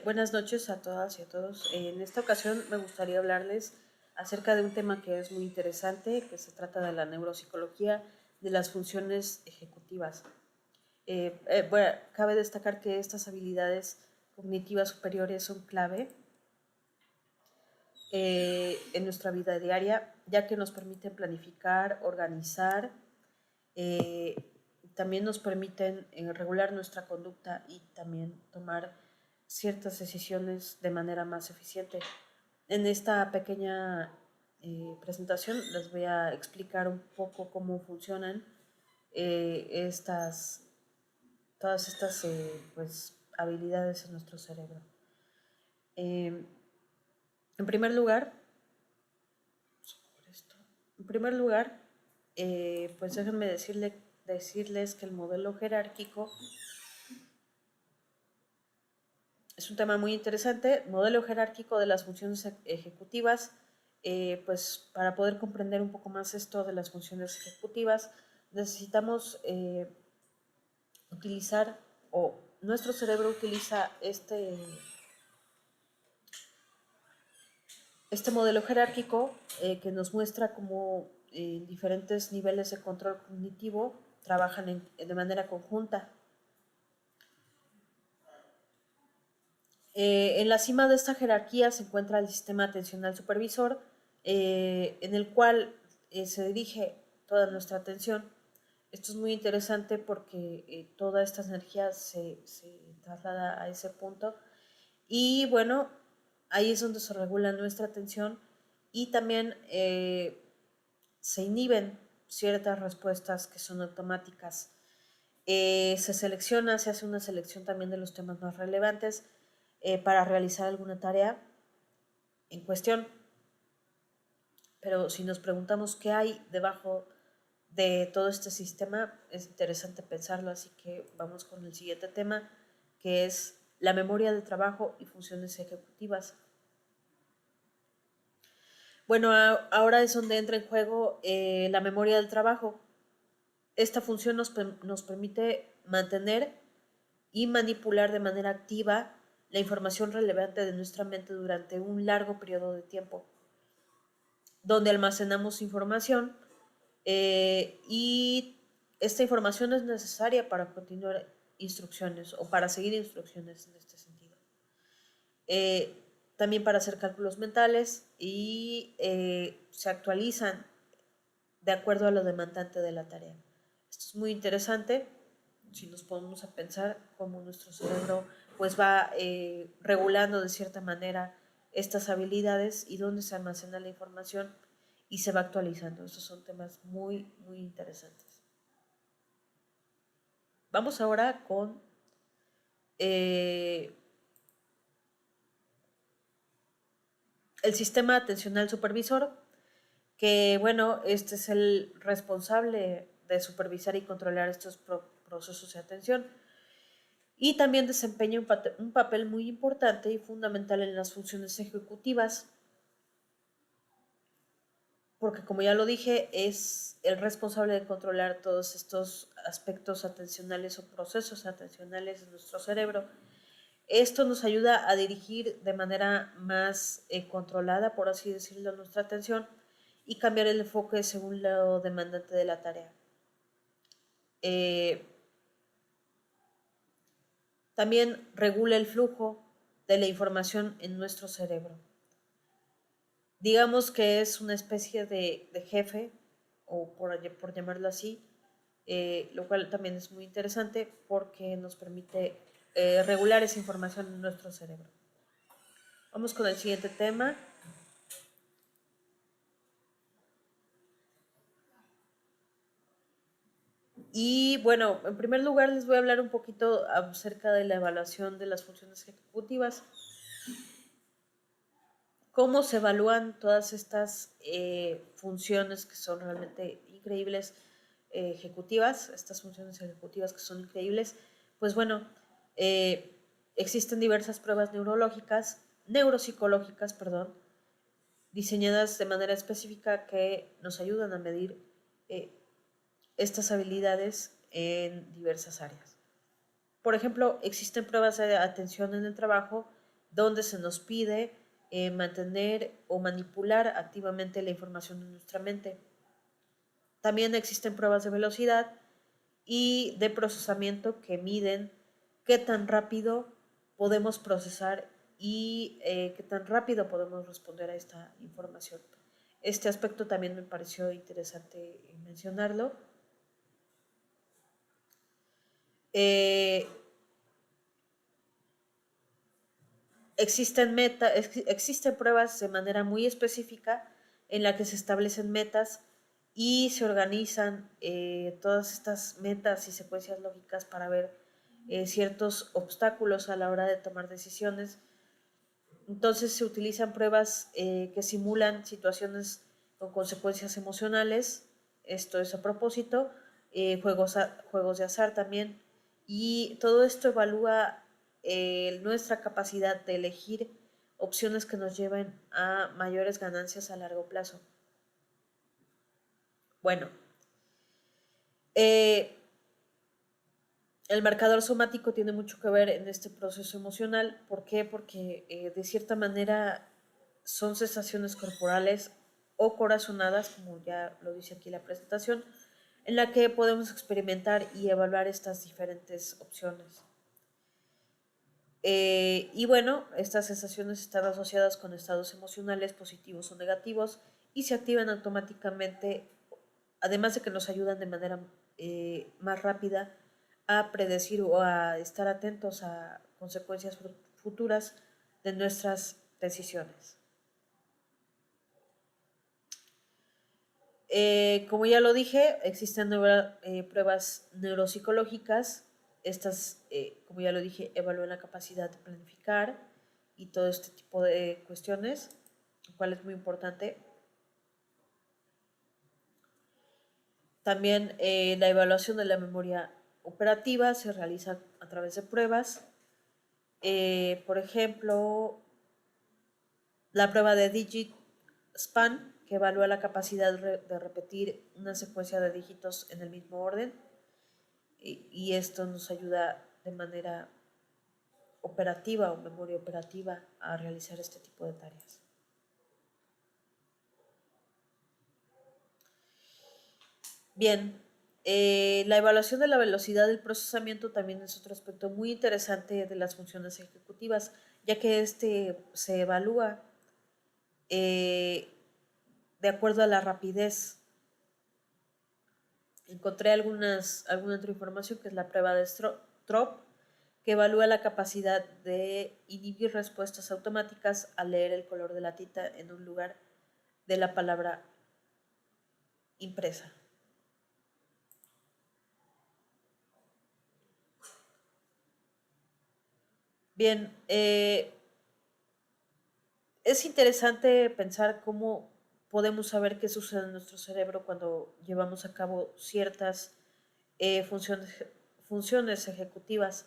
Buenas noches a todas y a todos. En esta ocasión me gustaría hablarles acerca de un tema que es muy interesante, que se trata de la neuropsicología de las funciones ejecutivas. Bueno, cabe destacar que estas habilidades cognitivas superiores son clave en nuestra vida diaria, ya que nos permiten planificar, organizar, eh, también nos permiten regular nuestra conducta y también tomar ciertas decisiones de manera más eficiente. En esta pequeña presentación les voy a explicar un poco cómo funcionan estas, todas estas pues, habilidades en nuestro cerebro. Eh, en primer lugar, en primer lugar, pues déjenme decirles que el modelo jerárquico es un tema muy interesante, modelo jerárquico de las funciones ejecutivas, pues para poder comprender un poco más esto de las funciones ejecutivas, necesitamos utilizar, o nuestro cerebro utiliza este modelo jerárquico que nos muestra cómo diferentes niveles de control cognitivo trabajan de manera conjunta. En la cima de esta jerarquía se encuentra el sistema atencional supervisor, en el cual se dirige toda nuestra atención. Esto es muy interesante porque toda esta energía se traslada a ese punto y bueno, ahí es donde se regula nuestra atención y también se inhiben ciertas respuestas que son automáticas. Se hace una selección también de los temas más relevantes para realizar alguna tarea en cuestión. Pero si nos preguntamos qué hay debajo de todo este sistema, es interesante pensarlo, así que vamos con el siguiente tema, que es la memoria de trabajo y funciones ejecutivas. Bueno, ahora es donde entra en juego la memoria del trabajo. Esta función nos permite mantener y manipular de manera activa la información relevante de nuestra mente durante un largo periodo de tiempo, donde almacenamos información y esta información es necesaria para continuar instrucciones o para seguir instrucciones en este sentido. Eh, También para hacer cálculos mentales y se actualizan de acuerdo a lo demandante de la tarea. Esto es muy interesante si nos ponemos a pensar cómo nuestro cerebro pues va regulando de cierta manera estas habilidades y dónde se almacena la información y se va actualizando. Estos son temas muy, muy interesantes. Vamos ahora con eh, el sistema atencional supervisor, que bueno, este es el responsable de supervisar y controlar estos procesos de atención y también desempeña un papel muy importante y fundamental en las funciones ejecutivas, porque como ya lo dije, es el responsable de controlar todos estos aspectos atencionales o procesos atencionales de nuestro cerebro. Esto nos ayuda a dirigir de manera más controlada, por así decirlo, nuestra atención y cambiar el enfoque según lo demandante de la tarea. Eh, También regula el flujo de la información en nuestro cerebro. Digamos que es una especie de jefe, o por llamarlo así, lo cual también es muy interesante porque nos permite regular esa información en nuestro cerebro. Vamos con el siguiente tema. Y bueno, en primer lugar les voy a hablar un poquito acerca de la evaluación de las funciones ejecutivas. ¿Cómo se evalúan todas estas funciones que son realmente increíbles, ejecutivas, estas funciones ejecutivas que son increíbles? Pues bueno, eh, existen diversas pruebas neuropsicológicas, perdón, diseñadas de manera específica que nos ayudan a medir eh, estas habilidades en diversas áreas. Por ejemplo, existen pruebas de atención en el trabajo donde se nos pide mantener o manipular activamente la información de nuestra mente. También existen pruebas de velocidad y de procesamiento que miden qué tan rápido podemos procesar y qué tan rápido podemos responder a esta información. Este aspecto también me pareció interesante mencionarlo. Eh, existen pruebas de manera muy específica en la que se establecen metas y se organizan todas estas metas y secuencias lógicas para ver ciertos obstáculos a la hora de tomar decisiones. Entonces se utilizan pruebas que simulan situaciones con consecuencias emocionales, esto es a propósito, juegos de azar también, y todo esto evalúa nuestra capacidad de elegir opciones que nos lleven a mayores ganancias a largo plazo. Bueno, eh, el marcador somático tiene mucho que ver en este proceso emocional. ¿Por qué? Porque de cierta manera son sensaciones corporales o corazonadas, como ya lo dice aquí la presentación, en la que podemos experimentar y evaluar estas diferentes opciones. Y bueno, estas sensaciones están asociadas con estados emocionales positivos o negativos y se activan automáticamente, además de que nos ayudan de manera más rápida a predecir o a estar atentos a consecuencias futuras de nuestras decisiones. Como ya lo dije, existen pruebas neuropsicológicas. Estas, como ya lo dije, evalúan la capacidad de planificar y todo este tipo de cuestiones, lo cual es muy importante. También la evaluación de la memoria operativa se realiza a través de pruebas. Por ejemplo, la prueba de Digit Span, que evalúa la capacidad de repetir una secuencia de dígitos en el mismo orden. Y esto nos ayuda de manera operativa o memoria operativa a realizar este tipo de tareas. Bien, la evaluación de la velocidad del procesamiento también es otro aspecto muy interesante de las funciones ejecutivas, ya que este se evalúa de acuerdo a la rapidez. Encontré alguna otra información que es la prueba de Trop, que evalúa la capacidad de inhibir respuestas automáticas al leer el color de la tinta en un lugar de la palabra impresa. Bien, es interesante pensar cómo podemos saber qué sucede en nuestro cerebro cuando llevamos a cabo ciertas funciones ejecutivas.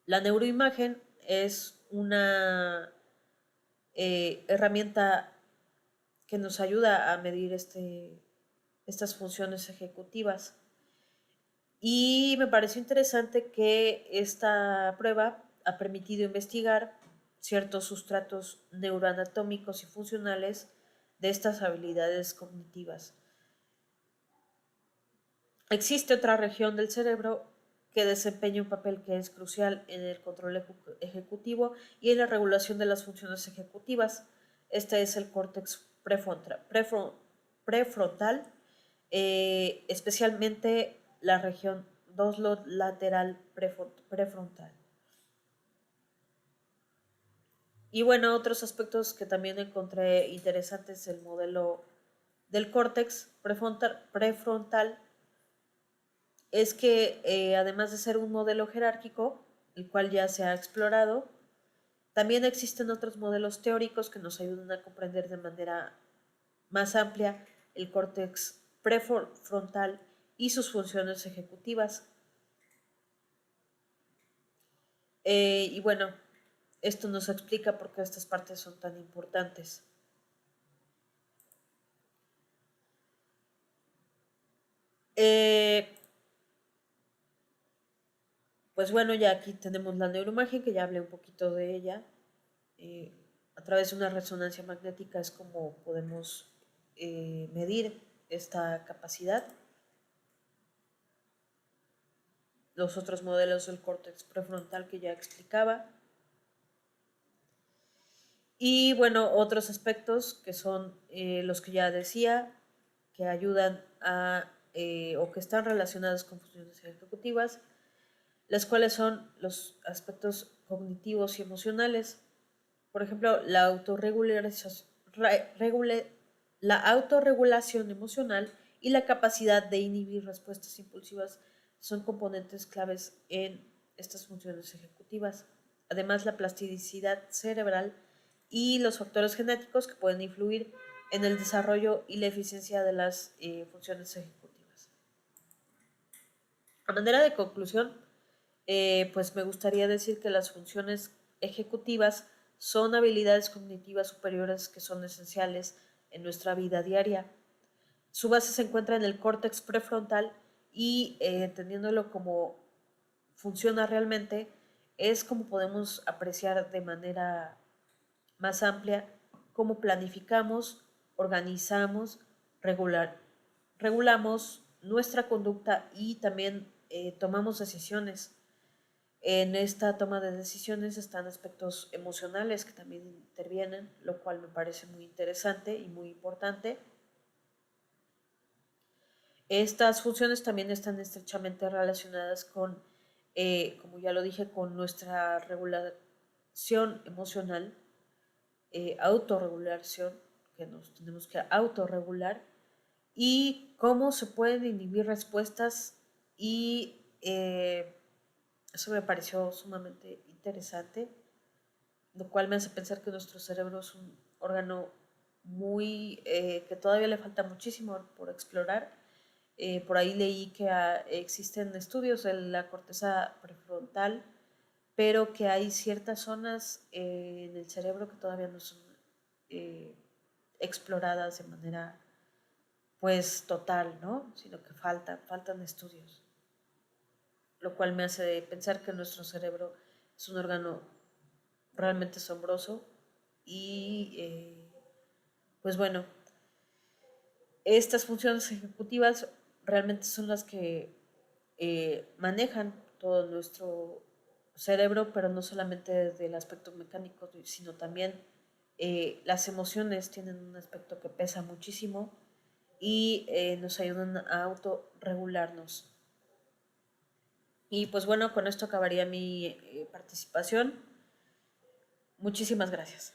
La neuroimagen es una herramienta que nos ayuda a medir estas funciones ejecutivas. Y me pareció interesante que esta prueba ha permitido investigar ciertos sustratos neuroanatómicos y funcionales de estas habilidades cognitivas. Existe otra región del cerebro que desempeña un papel que es crucial en el control ejecutivo y en la regulación de las funciones ejecutivas. Este es el córtex prefrontal, especialmente la región lateral prefrontal. Y bueno, otros aspectos que también encontré interesantes el modelo del córtex prefrontal es que además de ser un modelo jerárquico, el cual ya se ha explorado, también existen otros modelos teóricos que nos ayudan a comprender de manera más amplia el córtex prefrontal y sus funciones ejecutivas. Y bueno, esto nos explica por qué estas partes son tan importantes. Pues bueno, ya aquí tenemos la neuroimagen, que ya hablé un poquito de ella. Eh, a través de una resonancia magnética es como podemos medir esta capacidad. Los otros modelos del córtex prefrontal que ya explicaba. Y bueno, otros aspectos que son los que ya decía, que ayudan a o que están relacionados con funciones ejecutivas, las cuales son los aspectos cognitivos y emocionales. Por ejemplo, la autorregulación emocional y la capacidad de inhibir respuestas impulsivas son componentes claves en estas funciones ejecutivas. Además, la plasticidad cerebral y los factores genéticos que pueden influir en el desarrollo y la eficiencia de las funciones ejecutivas. A manera de conclusión, pues me gustaría decir que las funciones ejecutivas son habilidades cognitivas superiores que son esenciales en nuestra vida diaria. Su base se encuentra en el córtex prefrontal y entendiéndolo como funciona realmente, es como podemos apreciar de manera más amplia cómo planificamos, organizamos, regulamos nuestra conducta y también tomamos decisiones. En esta toma de decisiones están aspectos emocionales que también intervienen, lo cual me parece muy interesante y muy importante. Estas funciones también están estrechamente relacionadas con, como ya lo dije, con nuestra regulación emocional, autorregulación, que nos tenemos que autorregular, y cómo se pueden inhibir respuestas y eso me pareció sumamente interesante, lo cual me hace pensar que nuestro cerebro es un órgano muy que todavía le falta muchísimo por explorar. Por ahí leí que existen estudios de la corteza prefrontal, pero que hay ciertas zonas en el cerebro que todavía no son eh, exploradas de manera pues total, ¿no? Sino que faltan estudios, lo cual me hace pensar que nuestro cerebro es un órgano realmente asombroso y pues bueno, estas funciones ejecutivas realmente son las que manejan todo nuestro cerebro, pero no solamente desde el aspecto mecánico, sino también las emociones tienen un aspecto que pesa muchísimo y nos ayudan a autorregularnos. Y pues bueno, con esto acabaría mi participación. Muchísimas gracias.